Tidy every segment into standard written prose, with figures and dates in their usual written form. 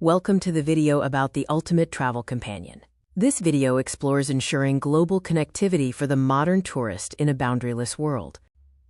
Welcome to the video about the ultimate travel companion. This video explores ensuring global connectivity for the modern tourist in a boundaryless world.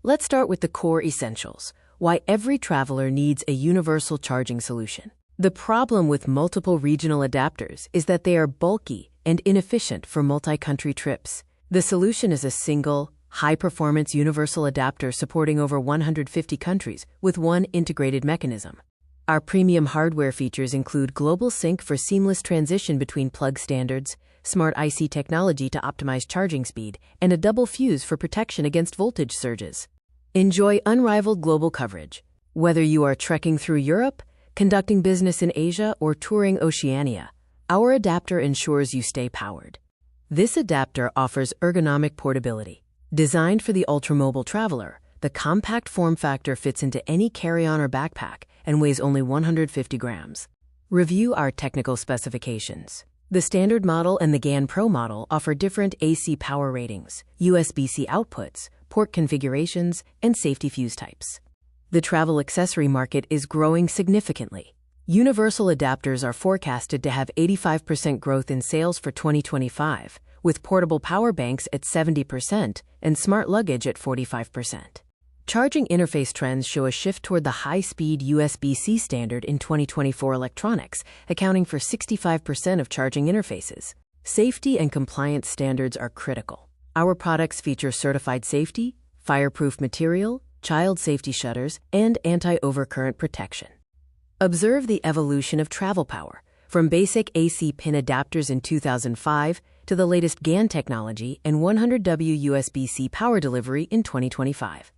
Let's start with the core essentials: why every traveler needs a universal charging solution. The problem with multiple regional adapters is that they are bulky and inefficient for multi-country trips. The solution is a single, high-performance universal adapter supporting over 150 countries with one integrated mechanism. Our premium hardware features include global sync for seamless transition between plug standards, smart IC technology to optimize charging speed, and a double fuse for protection against voltage surges. Enjoy unrivaled global coverage. Whether you are trekking through Europe, conducting business in Asia, or touring Oceania, our adapter ensures you stay powered. This adapter offers ergonomic portability. Designed for the ultra-mobile traveler, the compact form factor fits into any carry-on or backpack and weighs only 150 grams. Review our technical specifications. The standard model and the GaN Pro model offer different AC power ratings, USB-C outputs, port configurations, and safety fuse types. The travel accessory market is growing significantly. Universal adapters are forecasted to have 85% growth in sales for 2025, with portable power banks at 70% and smart luggage at 45%. Charging interface trends show a shift toward the high-speed USB-C standard in 2024 electronics, accounting for 65% of charging interfaces. Safety and compliance standards are critical. Our products feature certified safety, fireproof material, child safety shutters, and anti-overcurrent protection. Observe the evolution of travel power, from basic AC pin adapters in 2005 to the latest GaN technology and 100W USB-C power delivery in 2025.